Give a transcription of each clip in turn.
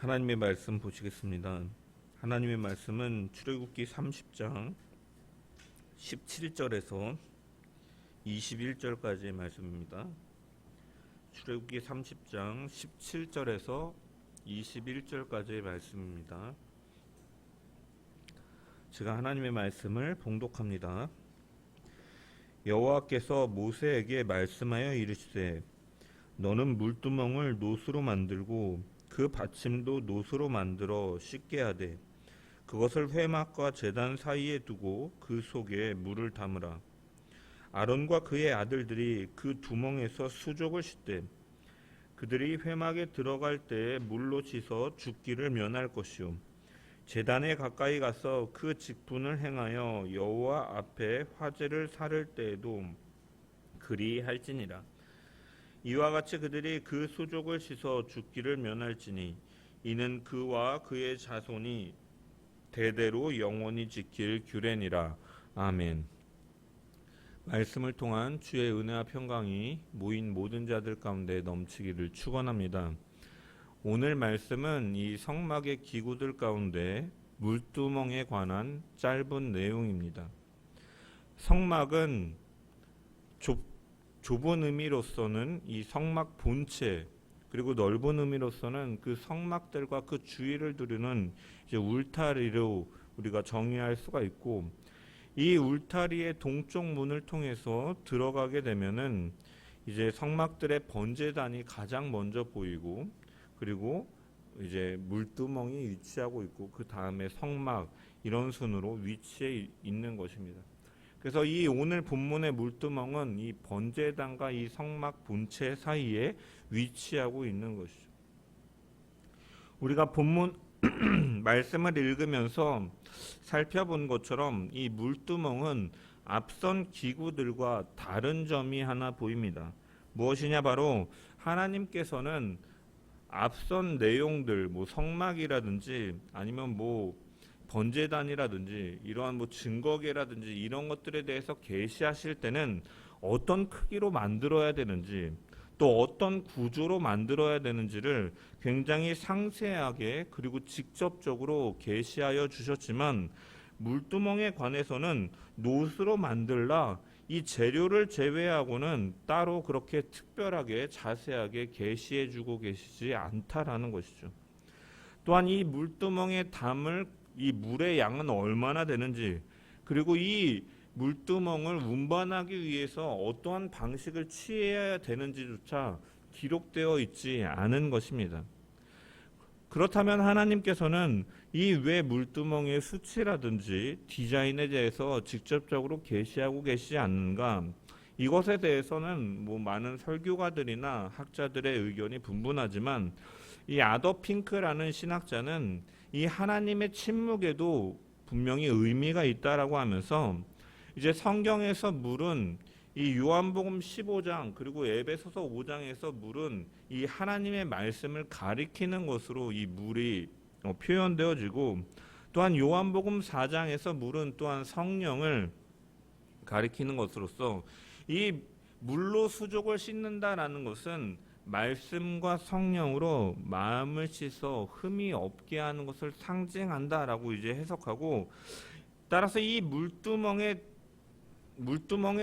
하나님의 말씀 보시겠습니다. 하나님의 말씀은 출애굽기 30장 17절에서 21절까지의 말씀입니다. 출애굽기 30장 17절에서 21절까지의 말씀입니다. 제가 하나님의 말씀을 봉독합니다. 여호와께서 모세에게 말씀하여 이르시되 너는 물두멍을 노수로 만들고 그 받침도 노수로 만들어 씻게 하되 그것을 회막과 제단 사이에 두고 그 속에 물을 담으라. 아론과 그의 아들들이 그 두멍에서 수족을 씻되 그들이 회막에 들어갈 때에 물로 씻어 죽기를 면할 것이요 제단에 가까이 가서 그 직분을 행하여 여호와 앞에 화제를 사를 때에도 그리할지니라. 이와 같이 그들이 그 수족을 씻어 죽기를 면할지니 이는 그와 그의 자손이 대대로 영원히 지킬 규례니라. 아멘. 말씀을 통한 주의 은혜와 평강이 모인 모든 자들 가운데 넘치기를 축원합니다. 오늘 말씀은 이 성막의 기구들 가운데 물두멍에 관한 짧은 내용입니다. 성막은 좁은 의미로서는 이 성막 본체, 그리고 넓은 의미로서는 그 성막들과 그 주위를 두르는 이제 울타리로 우리가 정의할 수가 있고, 이 울타리의 동쪽 문을 통해서 들어가게 되면은 이제 성막들의 번제단이 가장 먼저 보이고, 그리고 이제 물두멍이 위치하고 있고, 그 다음에 성막, 이런 순으로 위치해 있는 것입니다. 그래서 이 오늘 본문의 물두멍은 이 번제단과 이 성막 본체 사이에 위치하고 있는 것이죠. 우리가 본문 말씀을 읽으면서 살펴본 것처럼 이 물두멍은 앞선 기구들과 다른 점이 하나 보입니다. 무엇이냐, 바로 하나님께서는 앞선 내용들, 성막이라든지 아니면 번제단이라든지 이러한 증거계라든지 이런 것들에 대해서 계시하실 때는 어떤 크기로 만들어야 되는지, 또 어떤 구조로 만들어야 되는지를 굉장히 상세하게 그리고 직접적으로 계시하여 주셨지만, 물두멍에 관해서는 노수로 만들라, 이 재료를 제외하고는 따로 그렇게 특별하게 자세하게 계시해 주고 계시지 않다라는 것이죠. 또한 이 물두멍에 담을 이 물의 양은 얼마나 되는지, 그리고 이 물두멍을 운반하기 위해서 어떠한 방식을 취해야 되는지조차 기록되어 있지 않은 것입니다. 그렇다면 하나님께서는 이 외 물두멍의 수치라든지 디자인에 대해서 직접적으로 계시하고 계시지 않는가? 이것에 대해서는 많은 설교가들이나 학자들의 의견이 분분하지만, 이 아더 핑크라는 신학자는 이 하나님의 침묵에도 분명히 의미가 있다라고 하면서, 이제 성경에서 물은 이 요한복음 15장 그리고 에베소서 5장에서 물은 이 하나님의 말씀을 가리키는 것으로 이 물이 표현되어지고, 또한 요한복음 4장에서 물은 또한 성령을 가리키는 것으로서 이 물로 수족을 씻는다라는 것은 말씀과 성령으로 마음을 씻어 흠이 없게 하는 것을 상징한다라고 이제 해석하고, 따라서 이 물두멍에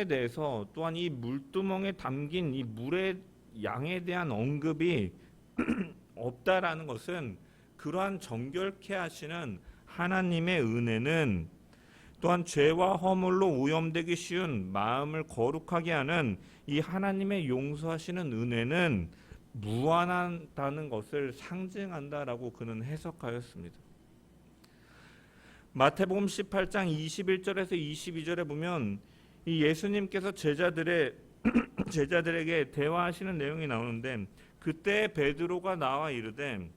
대해서, 또한 이 물두멍에 담긴 이 물의 양에 대한 언급이 없다라는 것은, 그러한 정결케 하시는 하나님의 은혜는, 또한 죄와 허물로 오염되기 쉬운 마음을 거룩하게 하는 이 하나님의 용서하시는 은혜는 무한하다는 것을 상징한다라고 그는 해석하였습니다. 마태복음 18장 21절에서 22절에 보면 이 예수님께서 제자들에게 대화하시는 내용이 나오는데, 그때 베드로가 나와 이르되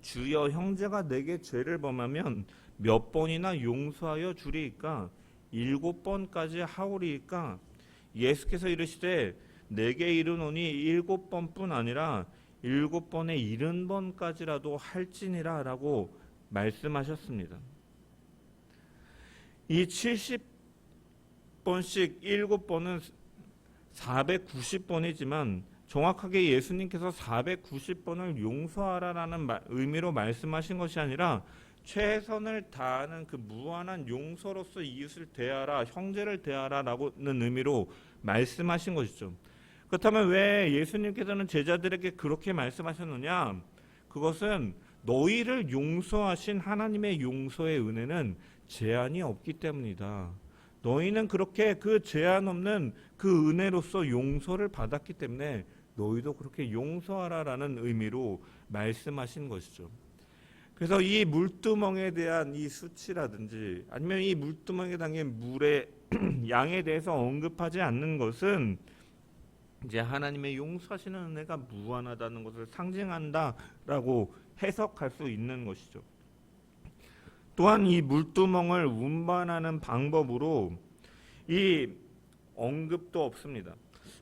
주여, 형제가 내게 죄를 범하면 몇 번이나 용서하여 주리이까? 7번까지 하오리이까? 예수께서 이르시되 내게 이르노니 7번뿐 아니라 7번에 70번까지라도 할지니라 라고 말씀하셨습니다. 이 70번씩 7번은 490번이지만 정확하게 예수님께서 490번을 용서하라라는 의미로 말씀하신 것이 아니라 최선을 다하는 그 무한한 용서로서 이웃을 대하라, 형제를 대하라라는 의미로 말씀하신 것이죠. 그렇다면 왜 예수님께서는 제자들에게 그렇게 말씀하셨느냐? 그것은 너희를 용서하신 하나님의 용서의 은혜는 제한이 없기 때문이다. 너희는 그렇게 그 제한 없는 그 은혜로서 용서를 받았기 때문에 너희도 그렇게 용서하라라는 의미로 말씀하신 것이죠. 그래서 이 물두멍에 대한 이 수치라든지 아니면 이 물두멍에 담긴 물의 양에 대해서 언급하지 않는 것은 이제 하나님의 용서하시는 은혜가 무한하다는 것을 상징한다라고 해석할 수 있는 것이죠. 또한 이 물두멍을 운반하는 방법으로 이 언급도 없습니다.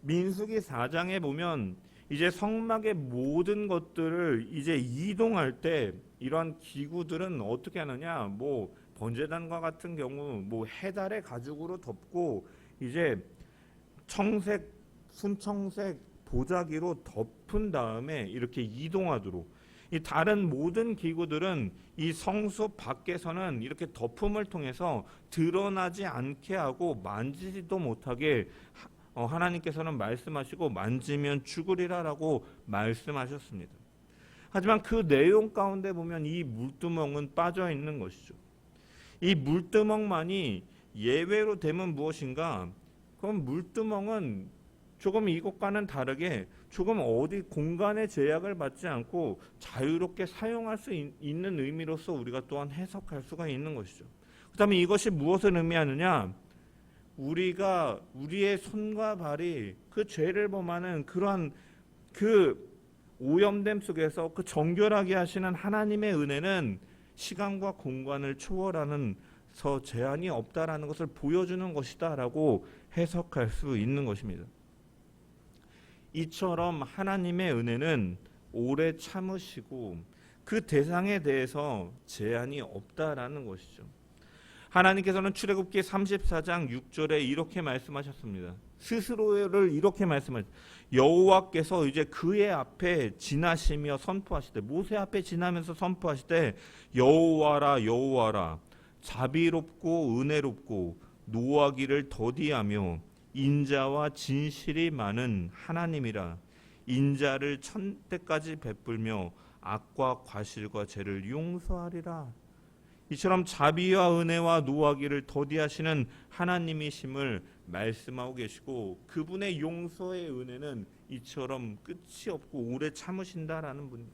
민수기 4장에 보면 이제 성막의 모든 것들을 이제 이동할 때 이러한 기구들은 어떻게 하느냐, 뭐 번제단과 같은 경우 뭐 해달의 가죽으로 덮고 이제 청색, 순청색 보자기로 덮은 다음에 이렇게 이동하도록, 이 다른 모든 기구들은 이 성소 밖에서는 이렇게 덮음을 통해서 드러나지 않게 하고 만지지도 못하게 하나님께서는 말씀하시고 만지면 죽으리라라고 말씀하셨습니다. 하지만 그 내용 가운데 보면 이 물두멍은 빠져 있는 것이죠. 이 물두멍만이 예외로 되면 무엇인가? 그럼 물두멍은 조금 이것과는 다르게 조금 어디 공간의 제약을 받지 않고 자유롭게 사용할 수 있는 의미로서 우리가 또한 해석할 수가 있는 것이죠. 그렇다면 이것이 무엇을 의미하느냐? 우리가 우리의 손과 발이 그 죄를 범하는 그러한 그 오염됨 속에서 그 정결하게 하시는 하나님의 은혜는 시간과 공간을 초월하는 제한이 없다라는 것을 보여주는 것이다라고 해석할 수 있는 것입니다. 이처럼 하나님의 은혜는 오래 참으시고 그 대상에 대해서 제한이 없다라는 것이죠. 하나님께서는 출애굽기 34장 6절에 이렇게 말씀하셨습니다. 스스로를 이렇게 말씀하셨습니다. 여호와께서 이제 그의 앞에 지나시며 선포하시되, 모세 앞에 지나면서 선포하시되, 여호와라 여호와라 자비롭고 은혜롭고 노하기를 더디하며 인자와 진실이 많은 하나님이라. 인자를 천대까지 베풀며 악과 과실과 죄를 용서하리라. 이처럼 자비와 은혜와 노하기를 더디하시는 하나님이심을 말씀하고 계시고, 그분의 용서의 은혜는 이처럼 끝이 없고 오래 참으신다라는 분.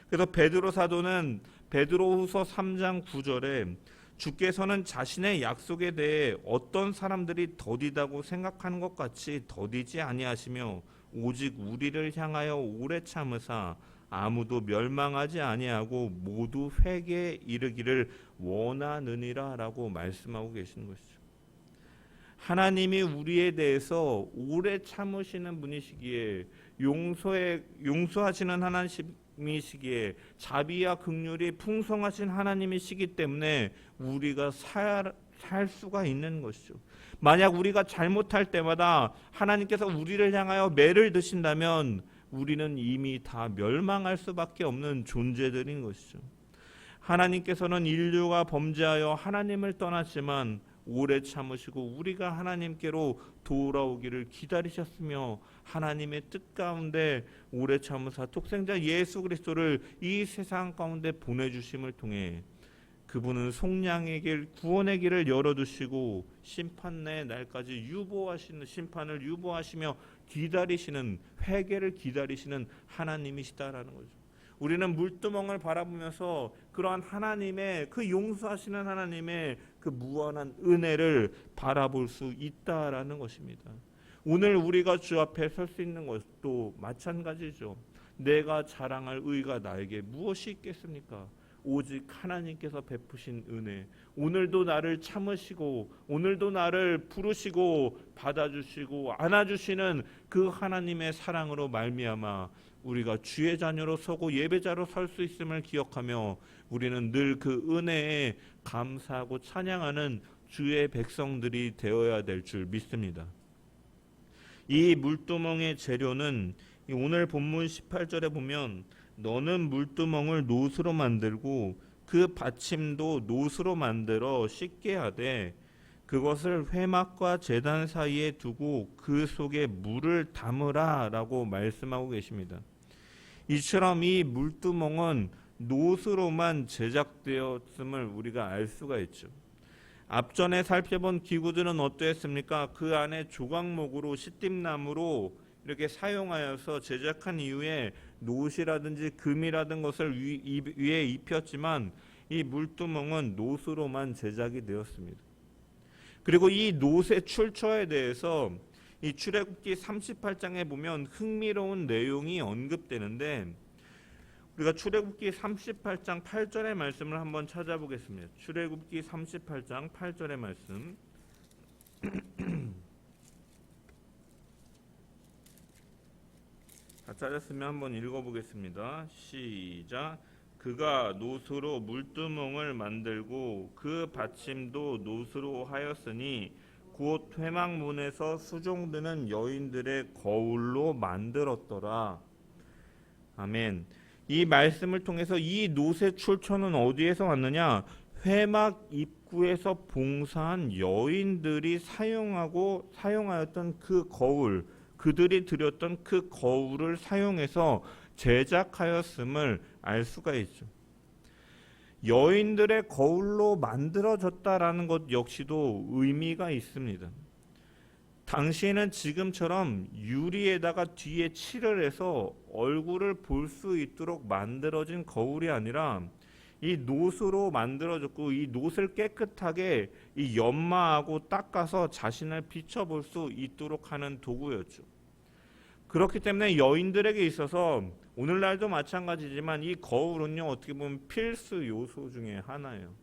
그래서 베드로 사도는 베드로후서 3장 9절에 주께서는 자신의 약속에 대해 어떤 사람들이 더디다고 생각하는 것 같이 더디지 아니하시며 오직 우리를 향하여 오래 참으사 아무도 멸망하지 아니하고 모두 회개에 이르기를 원하느니라 라고 말씀하고 계시는 것이죠. 하나님이 우리에 대해서 오래 참으시는 분이시기에, 용서하시는 하나님이시기에, 자비와 긍휼이 풍성하신 하나님이시기 때문에 우리가 살 수가 있는 것이죠. 만약 우리가 잘못할 때마다 하나님께서 우리를 향하여 매를 드신다면 우리는 이미 다 멸망할 수밖에 없는 존재들인 것이죠. 하나님께서는 인류가 범죄하여 하나님을 떠났지만 오래 참으시고 우리가 하나님께로 돌아오기를 기다리셨으며 하나님의 뜻 가운데 오래 참으사 독생자 예수 그리스도를 이 세상 가운데 보내주심을 통해 그분은 속량의 길, 구원의 길을 열어두시고 심판의 날까지 심판을 유보하시며 기다리시는, 회개를 기다리시는 하나님이시다라는 거죠. 우리는 물두멍을 바라보면서 그러한 하나님의, 그 용서하시는 하나님의 그 무한한 은혜를 바라볼 수 있다라는 것입니다. 오늘 우리가 주 앞에 설 수 있는 것도 마찬가지죠. 내가 자랑할 의가 나에게 무엇이 있겠습니까? 오직 하나님께서 베푸신 은혜, 오늘도 나를 참으시고 오늘도 나를 부르시고 받아주시고 안아주시는 그 하나님의 사랑으로 말미암아 우리가 주의 자녀로 서고 예배자로 설 수 있음을 기억하며 우리는 늘 그 은혜에 감사하고 찬양하는 주의 백성들이 되어야 될 줄 믿습니다. 이 물두멍의 재료는 이 오늘 본문 18절에 보면 너는 물두멍을 노스로 만들고 그 받침도 노스로 만들어 씻게 하되 그것을 회막과 제단 사이에 두고 그 속에 물을 담으라 라고 말씀하고 계십니다. 이처럼 이 물두멍은 노스로만 제작되었음을 우리가 알 수가 있죠. 앞전에 살펴본 기구들은 어떠했습니까? 그 안에 조각목으로 시띠나무로 이렇게 사용하여서 제작한 이후에 노시라든지 금이라든 것을 위에 입혔지만 이 물두멍은 노스로만 제작이 되었습니다. 그리고 이 노스의 출처에 대해서 이 출애굽기 38장에 보면 흥미로운 내용이 언급되는데 우리가 출애굽기 38장 8절의 말씀을 한번 찾아보겠습니다. 출애굽기 38장 8절의 말씀. 다 찾았으면 한번 읽어보겠습니다. 시작. 그가 노스로 물두멍을 만들고 그 받침도 노스로 하였으니 곧 회막문에서 수종드는 여인들의 거울로 만들었더라. 아멘. 이 말씀을 통해서 이 노스의 출처는 어디에서 왔느냐? 회막 입구에서 봉사한 여인들이 사용하였던 그 거울, 그들이 드렸던 그 거울을 사용해서 제작하였음을 알 수가 있죠. 여인들의 거울로 만들어졌다라는 것 역시도 의미가 있습니다. 당시에는 지금처럼 유리에다가 뒤에 칠을 해서 얼굴을 볼 수 있도록 만들어진 거울이 아니라 이 노스로 만들어졌고 이 노스를 깨끗하게 이 연마하고 닦아서 자신을 비춰볼 수 있도록 하는 도구였죠. 그렇기 때문에 여인들에게 있어서 오늘날도 마찬가지지만 이 거울은요 어떻게 보면 필수 요소 중에 하나예요.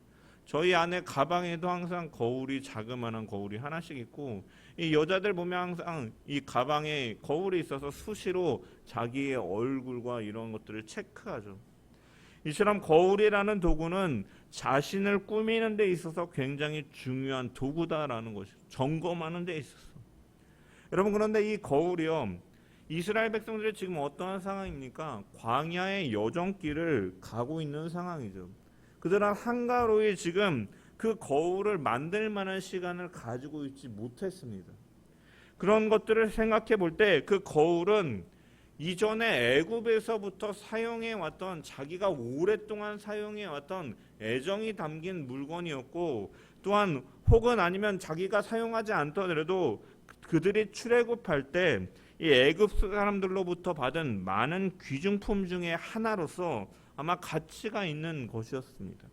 저희 안에 가방에도 항상 거울이 자그마한 거울이 하나씩 있고 이 여자들 보면 항상 이 가방에 거울이 있어서 수시로 자기의 얼굴과 이런 것들을 체크하죠. 이처럼 거울이라는 도구는 자신을 꾸미는 데 있어서 굉장히 중요한 도구다라는 것이죠. 점검하는 데 있어서. 여러분 그런데 이 거울이요 이스라엘 백성들이 지금 어떠한 상황입니까? 광야의 여정길을 가고 있는 상황이죠. 그들은 한가로이 지금 그 거울을 만들 만한 시간을 가지고 있지 못했습니다. 그런 것들을 생각해 볼 때 그 거울은 이전에 애굽에서부터 사용해 왔던 자기가 오랫동안 사용해 왔던 애정이 담긴 물건이었고 또한 혹은 아니면 자기가 사용하지 않더라도 그들이 출애굽할 때 이 애굽 사람들로부터 받은 많은 귀중품 중에 하나로서 아마 가치가 있는 것이었습니다.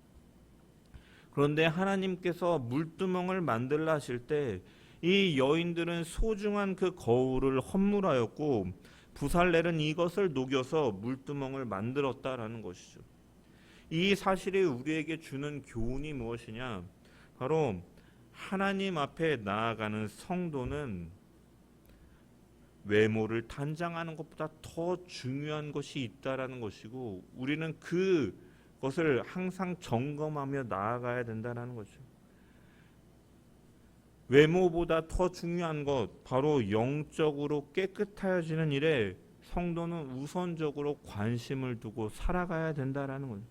그런데 하나님께서 물두멍을 만들라 하실 때 이 여인들은 소중한 그 거울을 헌물하였고 부살렐은 이것을 녹여서 물두멍을 만들었다라는 것이죠. 이 사실이 우리에게 주는 교훈이 무엇이냐? 바로 하나님 앞에 나아가는 성도는 외모를 단장하는 것보다 더 중요한 것이 있다라는 것이고 우리는 그것을 항상 점검하며 나아가야 된다는 거죠. 외모보다 더 중요한 것 바로 영적으로 깨끗해지는 일에 성도는 우선적으로 관심을 두고 살아가야 된다라는 거죠.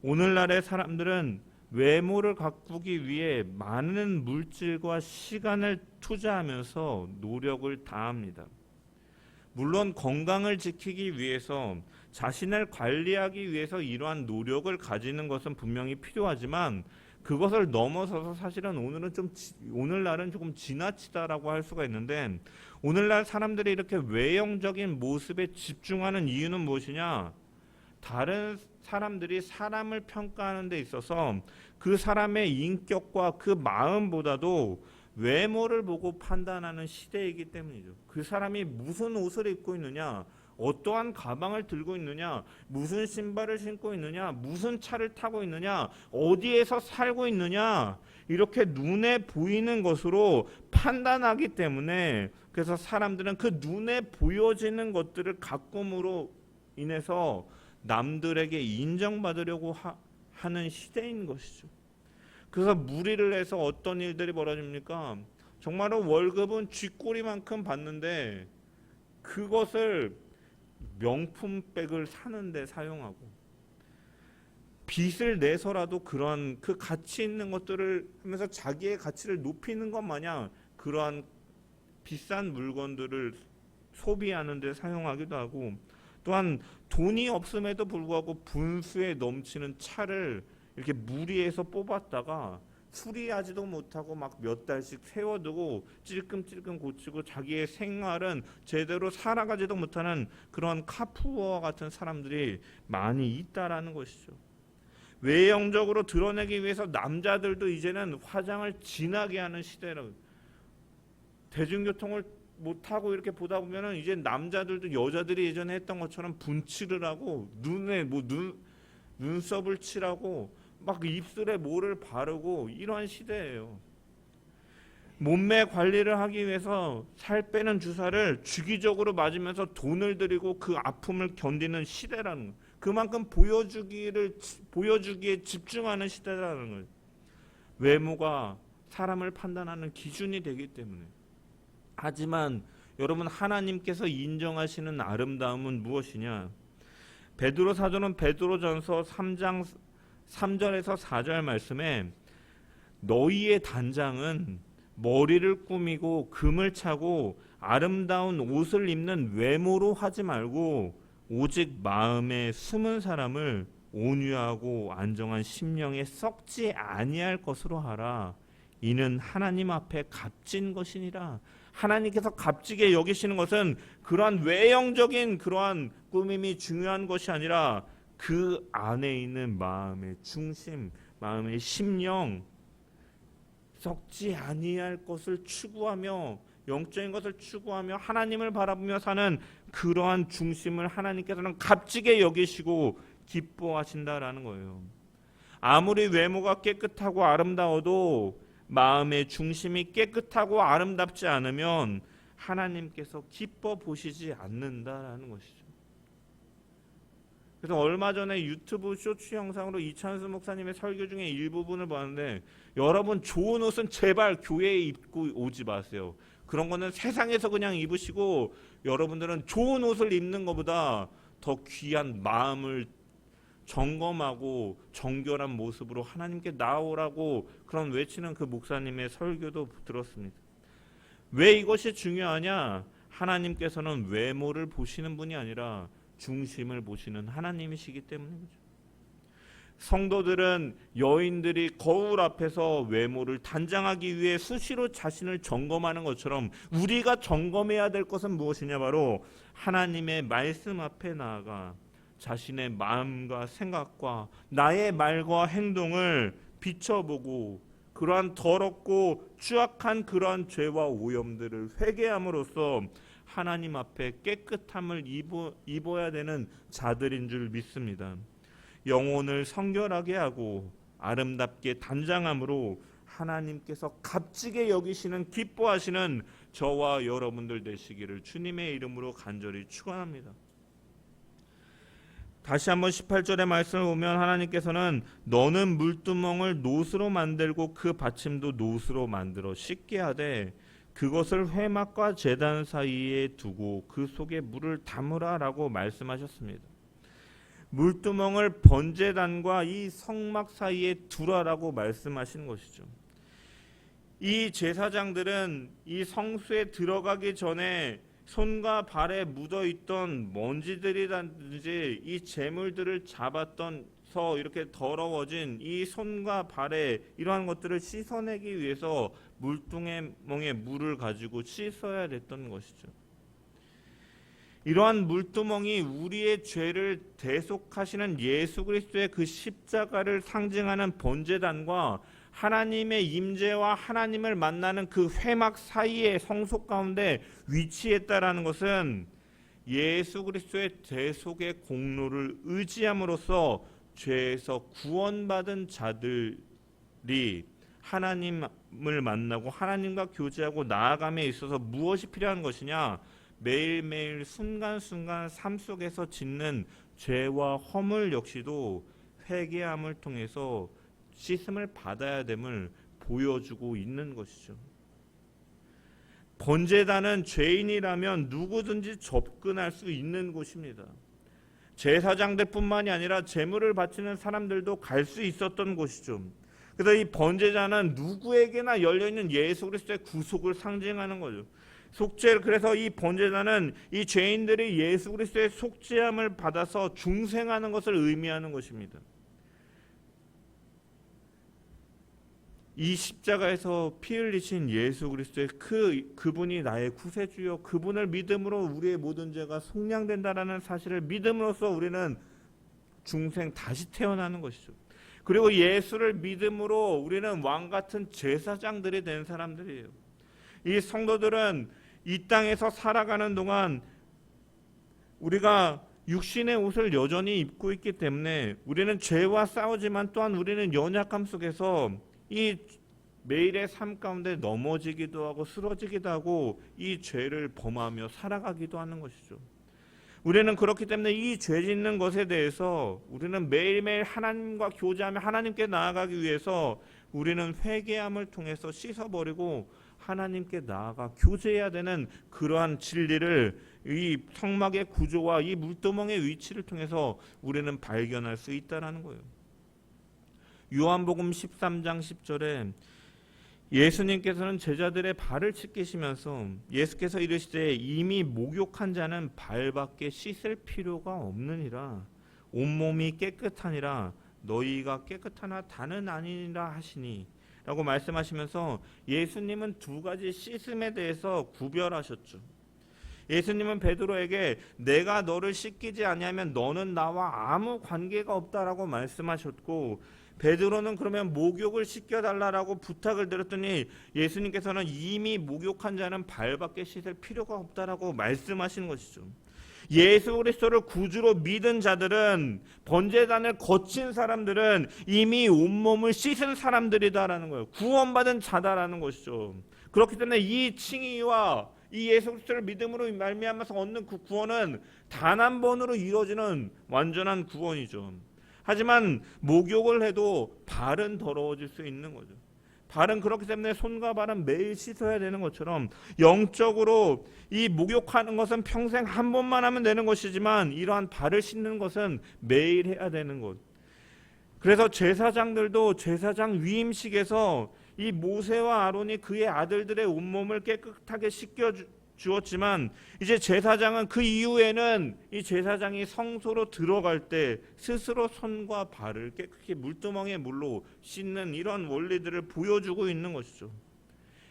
오늘날의 사람들은 외모를 가꾸기 위해 많은 물질과 시간을 투자하면서 노력을 다합니다. 물론 건강을 지키기 위해서 자신을 관리하기 위해서 이러한 노력을 가지는 것은 분명히 필요하지만 그것을 넘어서서 사실은 오늘날은 조금 지나치다라고 할 수가 있는데 오늘날 사람들이 이렇게 외형적인 모습에 집중하는 이유는 무엇이냐? 다른 사람들이 사람을 평가하는 데 있어서 그 사람의 인격과 그 마음보다도 외모를 보고 판단하는 시대이기 때문이죠. 그 사람이 무슨 옷을 입고 있느냐, 어떠한 가방을 들고 있느냐, 무슨 신발을 신고 있느냐, 무슨 차를 타고 있느냐, 어디에서 살고 있느냐 이렇게 눈에 보이는 것으로 판단하기 때문에 그래서 사람들은 그 눈에 보여지는 것들을 가꿈으로 인해서 남들에게 인정받으려고 하는 시대인 것이죠. 그래서 무리를 해서 어떤 일들이 벌어집니까? 정말로 월급은 쥐꼬리만큼 받는데 그것을 명품백을 사는데 사용하고 빚을 내서라도 그러한 그 가치 있는 것들을 하면서 자기의 가치를 높이는 것 마냥 그러한 비싼 물건들을 소비하는 데 사용하기도 하고, 또한 돈이 없음에도 불구하고 분수에 넘치는 차를 이렇게 무리해서 뽑았다가 수리하지도 못하고 막 몇 달씩 세워두고 찔끔찔끔 고치고 자기의 생활은 제대로 살아가지도 못하는 그런 카푸어와 같은 사람들이 많이 있다라는 것이죠. 외형적으로 드러내기 위해서 남자들도 이제는 화장을 진하게 하는 시대로, 대중교통을 못 타고 이렇게 보다 보면은 이제 남자들도 여자들이 예전에 했던 것처럼 분칠을 하고 눈에 눈썹을 칠하고 막 입술에 뭐를 바르고 이러한 시대예요. 몸매 관리를 하기 위해서 살 빼는 주사를 주기적으로 맞으면서 돈을 들이고 그 아픔을 견디는 시대라는 거예요. 그만큼 보여주기에 집중하는 시대라는 거예요. 외모가 사람을 판단하는 기준이 되기 때문에. 하지만 여러분, 하나님께서 인정하시는 아름다움은 무엇이냐? 베드로 사도는 베드로전서 3장 3절에서 4절 말씀에 너희의 단장은 머리를 꾸미고 금을 차고 아름다운 옷을 입는 외모로 하지 말고 오직 마음에 숨은 사람을 온유하고 안정한 심령에 썩지 아니할 것으로 하라. 이는 하나님 앞에 값진 것이니라. 하나님께서 값지게 여기시는 것은 그러한 외형적인 그러한 꾸밈이 중요한 것이 아니라 그 안에 있는 마음의 중심, 마음의 심령, 썩지 아니할 것을 추구하며 영적인 것을 추구하며 하나님을 바라보며 사는 그러한 중심을 하나님께서는 값지게 여기시고 기뻐하신다라는 거예요. 아무리 외모가 깨끗하고 아름다워도 마음의 중심이 깨끗하고 아름답지 않으면 하나님께서 기뻐 보시지 않는다라는 것이죠. 그래서 얼마 전에 유튜브 쇼츠 영상으로 이찬수 목사님의 설교 중에 일부분을 봤는데, 여러분 좋은 옷은 제발 교회에 입고 오지 마세요. 그런 거는 세상에서 그냥 입으시고 여러분들은 좋은 옷을 입는 것보다 더 귀한 마음을 점검하고 정결한 모습으로 하나님께 나오라고 그런 외치는 그 목사님의 설교도 들었습니다. 왜 이것이 중요하냐? 하나님께서는 외모를 보시는 분이 아니라 중심을 보시는 하나님이시기 때문이죠. 성도들은 여인들이 거울 앞에서 외모를 단장하기 위해 수시로 자신을 점검하는 것처럼 우리가 점검해야 될 것은 무엇이냐? 바로 하나님의 말씀 앞에 나아가 자신의 마음과 생각과 나의 말과 행동을 비춰보고 그러한 더럽고 추악한 그러한 죄와 오염들을 회개함으로써 하나님 앞에 깨끗함을 입어야 되는 자들인 줄 믿습니다. 영혼을 성결하게 하고 아름답게 단장함으로 하나님께서 값지게 여기시는 기뻐하시는 저와 여러분들 되시기를 주님의 이름으로 간절히 축원합니다. 다시 한번 18절의 말씀을 보면 하나님께서는 너는 물두멍을 노스로 만들고 그 받침도 노스로 만들어 씻게 하되 그것을 회막과 제단 사이에 두고 그 속에 물을 담으라 라고 말씀하셨습니다. 물두멍을 번제단과 이 성막 사이에 두라라고 말씀하신 것이죠. 이 제사장들은 이 성수에 들어가기 전에 손과 발에 묻어있던 먼지들이라든지 이 재물들을 잡았던서 이렇게 더러워진 이 손과 발에 이러한 것들을 씻어내기 위해서 물두멍에 물을 가지고 씻어야 됐던 것이죠. 이러한 물두멍이 우리의 죄를 대속하시는 예수 그리스도의 그 십자가를 상징하는 번제단과 하나님의 임재와 하나님을 만나는 그 회막 사이의 성소 가운데 위치했다라는 것은 예수 그리스도의 대속의 공로를 의지함으로써 죄에서 구원받은 자들이 하나님을 만나고 하나님과 교제하고 나아감에 있어서 무엇이 필요한 것이냐? 매일매일 순간순간 삶 속에서 짓는 죄와 허물 역시도 회개함을 통해서 씻음을 받아야 됨을 보여주고 있는 것이죠. 번제단은 죄인이라면 누구든지 접근할 수 있는 곳입니다. 제사장들뿐만이 아니라 제물을 바치는 사람들도 갈 수 있었던 곳이죠. 그래서 이 번제자는 누구에게나 열려있는 예수 그리스도의 구속을 상징하는 거죠. 그래서 이 번제자는 이 죄인들이 예수 그리스도의 속죄함을 받아서 중생하는 것을 의미하는 것입니다. 이 십자가에서 피 흘리신 예수 그리스도의 그분이 나의 구세주요, 그분을 믿음으로 우리의 모든 죄가 속량된다라는 사실을 믿음으로써 우리는 중생 다시 태어나는 것이죠. 그리고 예수를 믿음으로 우리는 왕 같은 제사장들이 된 사람들이에요. 이 성도들은 이 땅에서 살아가는 동안 우리가 육신의 옷을 여전히 입고 있기 때문에 우리는 죄와 싸우지만 또한 우리는 연약함 속에서 이 매일의 삶 가운데 넘어지기도 하고 쓰러지기도 하고 이 죄를 범하며 살아가기도 하는 것이죠. 우리는 그렇기 때문에 이 죄 짓는 것에 대해서 우리는 매일매일 하나님과 교제하며 하나님께 나아가기 위해서 우리는 회개함을 통해서 씻어버리고 하나님께 나아가 교제해야 되는 그러한 진리를 이 성막의 구조와 이 물두멍의 위치를 통해서 우리는 발견할 수 있다는 거예요. 요한복음 13장 10절에 예수님께서는 제자들의 발을 씻기시면서 예수께서 이르시되 이미 목욕한 자는 발밖에 씻을 필요가 없느니라. 온몸이 깨끗하니라. 너희가 깨끗하나 다는 아니니라 하시니 라고 말씀하시면서 예수님은 두 가지 씻음에 대해서 구별하셨죠. 예수님은 베드로에게 내가 너를 씻기지 아니하면 너는 나와 아무 관계가 없다라고 말씀하셨고, 베드로는 그러면 목욕을 시켜달라고 부탁을 드렸더니 예수님께서는 이미 목욕한 자는 발밖에 씻을 필요가 없다라고 말씀하시는 것이죠. 예수 그리스도를 구주로 믿은 자들은, 번제단을 거친 사람들은 이미 온몸을 씻은 사람들이다라는 거예요. 구원받은 자다라는 것이죠. 그렇기 때문에 이 칭의와 이 예수 그리스도를 믿음으로 말미암아서 얻는 그 구원은 단 한 번으로 이루어지는 완전한 구원이죠. 하지만 목욕을 해도 발은 더러워질 수 있는 거죠. 발은 그렇기 때문에 손과 발은 매일 씻어야 되는 것처럼 영적으로 이 목욕하는 것은 평생 한 번만 하면 되는 것이지만 이러한 발을 씻는 것은 매일 해야 되는 것. 그래서 제사장들도 제사장 위임식에서 이 모세와 아론이 그의 아들들의 온몸을 깨끗하게 씻겨 주었지만 이제 제사장은 그 이후에는 이 제사장이 성소로 들어갈 때 스스로 손과 발을 깨끗이 물두멍의 물로 씻는 이런 원리들을 보여주고 있는 것이죠.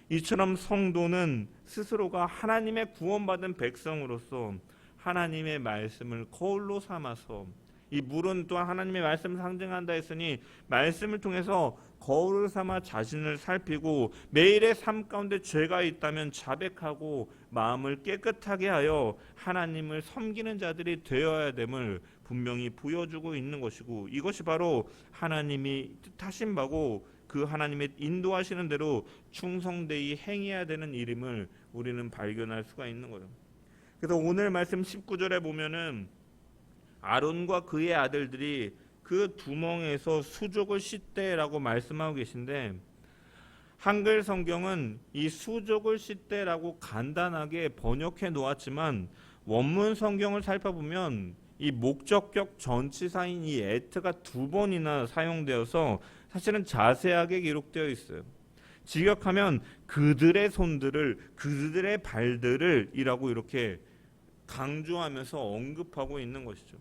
이처럼 성도는 스스로가 하나님의 구원받은 백성으로서 하나님의 말씀을 거울로 삼아서, 이 물은 또한 하나님의 말씀을 상징한다 했으니 말씀을 통해서 거울을 삼아 자신을 살피고 매일의 삶 가운데 죄가 있다면 자백하고 마음을 깨끗하게 하여 하나님을 섬기는 자들이 되어야 됨을 분명히 보여주고 있는 것이고, 이것이 바로 하나님이 뜻하신 바고 그 하나님의 인도하시는 대로 충성되이 행해야 되는 일임을 우리는 발견할 수가 있는 거예요. 그래서 오늘 말씀 19절에 보면은 아론과 그의 아들들이 그 두멍에서 수족을 씻대라고 말씀하고 계신데, 한글 성경은 이 수족을 씻대라고 간단하게 번역해 놓았지만 원문 성경을 살펴보면 이 목적격 전치사인 이 at가 두 번이나 사용되어서 사실은 자세하게 기록되어 있어요. 직역하면 그들의 손들을, 그들의 발들을 이라고 이렇게 강조하면서 언급하고 있는 것이죠.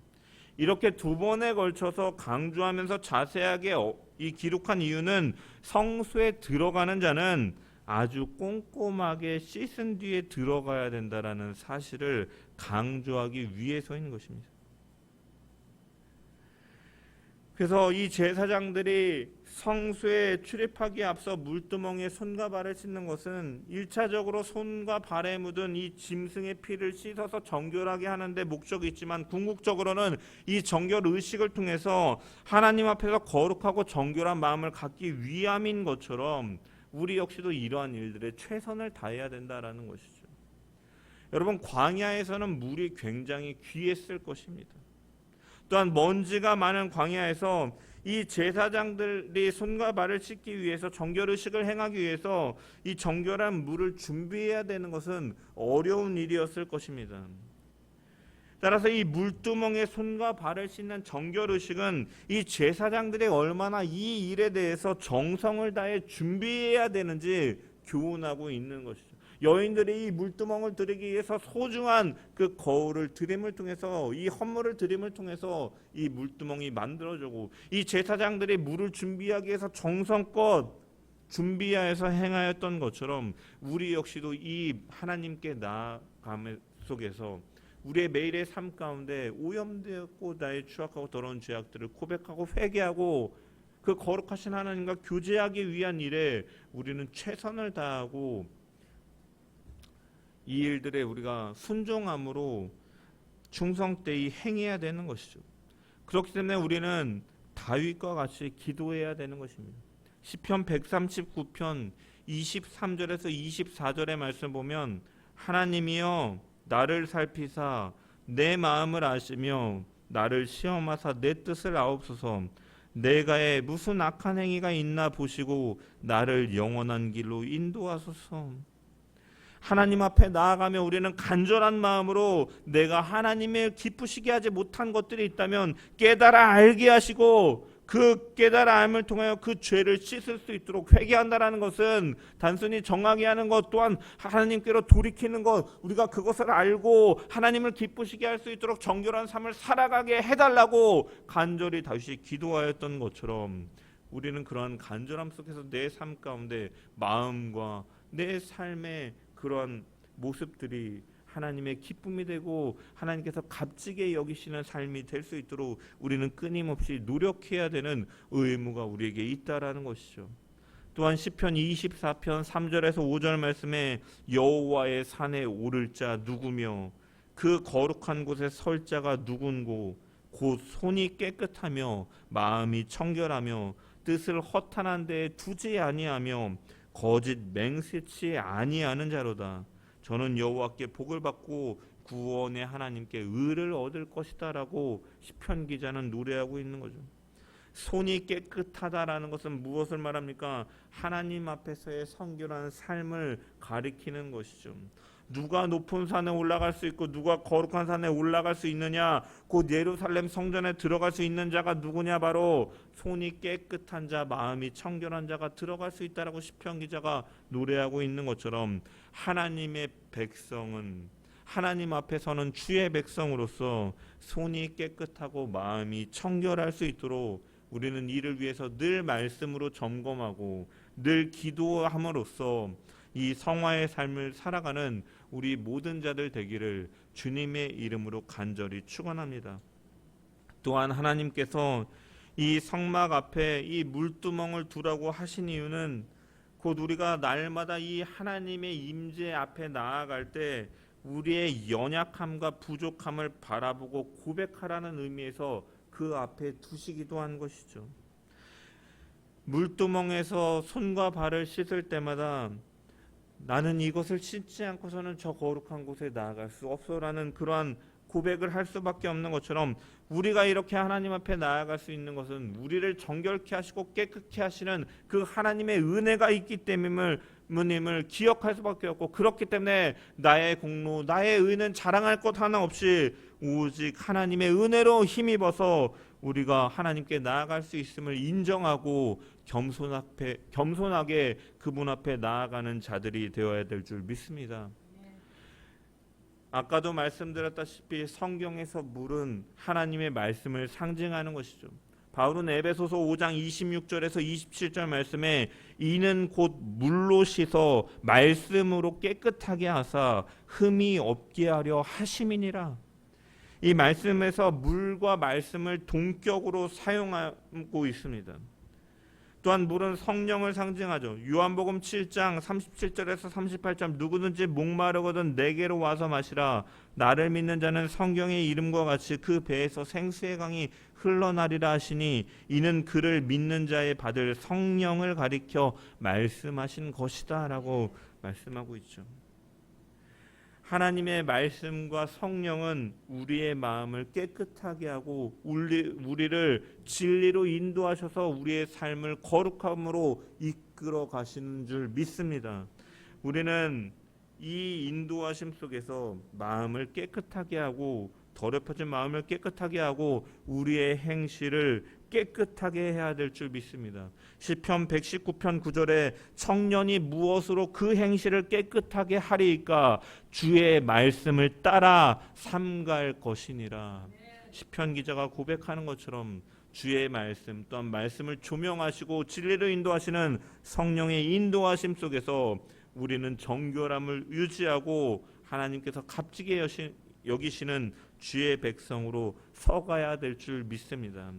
이렇게 두 번에 걸쳐서 강조하면서 자세하게 이 기록한 이유는 성소에 들어가는 자는 아주 꼼꼼하게 씻은 뒤에 들어가야 된다라는 사실을 강조하기 위해서인 것입니다. 그래서 이 제사장들이 성소에 출입하기에 앞서 물두멍에 손과 발을 씻는 것은 1차적으로 손과 발에 묻은 이 짐승의 피를 씻어서 정결하게 하는데 목적이 있지만, 궁극적으로는 이 정결 의식을 통해서 하나님 앞에서 거룩하고 정결한 마음을 갖기 위함인 것처럼 우리 역시도 이러한 일들에 최선을 다해야 된다라는 것이죠. 여러분, 광야에서는 물이 굉장히 귀했을 것입니다. 또한 먼지가 많은 광야에서 이 제사장들이 손과 발을 씻기 위해서 정결의식을 행하기 위해서 이 정결한 물을 준비해야 되는 것은 어려운 일이었을 것입니다. 따라서 이 물두멍에 손과 발을 씻는 정결의식은 이 제사장들이 얼마나 이 일에 대해서 정성을 다해 준비해야 되는지 교훈하고 있는 것이죠. 여인들이 이 물두멍을 드리기 위해서 소중한 그 거울을 드림을 통해서, 이 헌물을 드림을 통해서 이 물두멍이 만들어지고, 이 제사장들이 물을 준비하기 위해서 정성껏 준비하여서 행하였던 것처럼 우리 역시도 이 하나님께 나아감 속에서 우리의 매일의 삶 가운데 오염되었고 나의 추악하고 더러운 죄악들을 고백하고 회개하고 그 거룩하신 하나님과 교제하기 위한 일에 우리는 최선을 다하고 이 일들에 우리가 순종함으로 충성되이 행해야 되는 것이죠. 그렇기 때문에 우리는 다윗과 같이 기도해야 되는 것입니다. 시편 139편 23절에서 24절의 말씀 보면 하나님이여 나를 살피사 내 마음을 아시며 나를 시험하사 내 뜻을 아옵소서. 내가에 무슨 악한 행위가 있나 보시고 나를 영원한 길로 인도하소서. 하나님 앞에 나아가며 우리는 간절한 마음으로 내가 하나님의 기쁘시게 하지 못한 것들이 있다면 깨달아 알게 하시고 그 깨달아 알을 통하여 그 죄를 씻을 수 있도록 회개한다라는 것은 단순히 정하게 하는 것, 또한 하나님께로 돌이키는 것, 우리가 그것을 알고 하나님을 기쁘시게 할 수 있도록 정결한 삶을 살아가게 해달라고 간절히 다윗이 기도하였던 것처럼 우리는 그러한 간절함 속에서 내 삶 가운데 마음과 내 삶의 그러한 모습들이 하나님의 기쁨이 되고 하나님께서 값지게 여기시는 삶이 될 수 있도록 우리는 끊임없이 노력해야 되는 의무가 우리에게 있다라는 것이죠. 또한 시편 24편 3절에서 5절 말씀에 여호와의 산에 오를 자 누구며 그 거룩한 곳에 설 자가 누군고 곧 손이 깨끗하며 마음이 청결하며 뜻을 허탄한 데에 두지 아니하며 거짓 맹세치 아니하는 자로다. 저는 여호와께 복을 받고 구원의 하나님께 의를 얻을 것이다라고 시편 기자는 노래하고 있는 거죠. 손이 깨끗하다라는 것은 무엇을 말합니까? 하나님 앞에서의 성결한 삶을 가리키는 것이죠. 누가 높은 산에 올라갈 수 있고 누가 거룩한 산에 올라갈 수 있느냐? 곧 예루살렘 성전에 들어갈 수 있는 자가 누구냐? 바로 손이 깨끗한 자, 마음이 청결한 자가 들어갈 수 있다라고 시편 기자가 노래하고 있는 것처럼 하나님의 백성은 하나님 앞에서는 주의 백성으로서 손이 깨끗하고 마음이 청결할 수 있도록 우리는 이를 위해서 늘 말씀으로 점검하고 늘 기도함으로써 이 성화의 삶을 살아가는 우리 모든 자들 되기를 주님의 이름으로 간절히 축원합니다. 또한 하나님께서 이 성막 앞에 이 물두멍을 두라고 하신 이유는 곧 우리가 날마다 이 하나님의 임재 앞에 나아갈 때 우리의 연약함과 부족함을 바라보고 고백하라는 의미에서 그 앞에 두시기도 한 것이죠. 물두멍에서 손과 발을 씻을 때마다 나는 이것을 씻지 않고서는 저 거룩한 곳에 나아갈 수 없어라는 그러한 고백을 할 수밖에 없는 것처럼 우리가 이렇게 하나님 앞에 나아갈 수 있는 것은 우리를 정결케 하시고 깨끗게 하시는 그 하나님의 은혜가 있기 때문임을 기억할 수밖에 없고, 그렇기 때문에 나의 공로, 나의 의는 자랑할 것 하나 없이 오직 하나님의 은혜로 힘입어서 우리가 하나님께 나아갈 수 있음을 인정하고 겸손하게 그분 앞에 나아가는 자들이 되어야 될 줄 믿습니다. 아까도 말씀드렸다시피 성경에서 물은 하나님의 말씀을 상징하는 것이죠. 바울은 에베소서 5장 26절에서 27절 말씀에 이는 곧 물로 씻어 말씀으로 깨끗하게 하사 흠이 없게 하려 하심이니라. 이 말씀에서 물과 말씀을 동격으로 사용하고 있습니다. 또한 물은 성령을 상징하죠. 요한복음 7장 37절에서 38절 누구든지 목마르거든 내게로 와서 마시라. 나를 믿는 자는 성경의 이름과 같이 그 배에서 생수의 강이 흘러나리라 하시니 이는 그를 믿는 자의 받을 성령을 가리켜 말씀하신 것이다 라고 말씀하고 있죠. 하나님의 말씀과 성령은 우리의 마음을 깨끗하게 하고 우리를 진리로 인도하셔서 우리의 삶을 거룩함으로 이끌어 가시는 줄 믿습니다. 우리는 이 인도하심 속에서 마음을 깨끗하게 하고 더럽혀진 마음을 깨끗하게 하고 우리의 행실을 깨끗하게 해야 될 줄 믿습니다. 시편 119편 9절에 청년이 무엇으로 그 행실을 깨끗하게 하리이까 주의 말씀을 따라 삼갈 것이니라. 시편 기자가 고백하는 것처럼 주의 말씀 또한 말씀을 조명하시고 진리로 인도하시는 성령의 인도하심 속에서 우리는 정결함을 유지하고 하나님께서 값지게 여기시는 주의 백성으로 서가야 될 줄 믿습니다.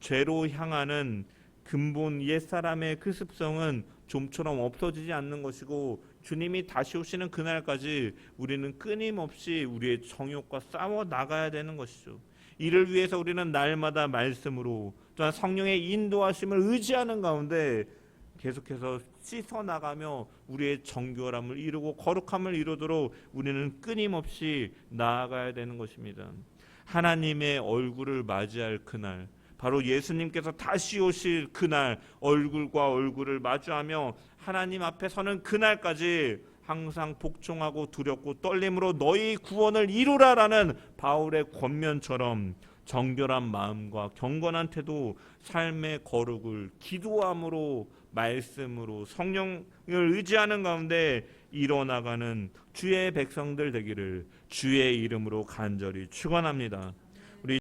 죄로 향하는 근본 옛사람의 그 습성은 좀처럼 없어지지 않는 것이고 주님이 다시 오시는 그날까지 우리는 끊임없이 우리의 정욕과 싸워 나가야 되는 것이죠. 이를 위해서 우리는 날마다 말씀으로 또한 성령의 인도하심을 의지하는 가운데 계속해서 씻어 나가며 우리의 정결함을 이루고 거룩함을 이루도록 우리는 끊임없이 나아가야 되는 것입니다. 하나님의 얼굴을 맞이할 그날, 바로 예수님께서 다시 오실 그날, 얼굴과 얼굴을 마주하며 하나님 앞에 서는 그날까지 항상 복종하고 두렵고 떨림으로 너희 구원을 이루라라는 바울의 권면처럼 정결한 마음과 경건한 태도, 삶의 거룩을 기도함으로 말씀으로 성령을 의지하는 가운데 이뤄나가는 주의 백성들 되기를 주의 이름으로 간절히 축원합니다.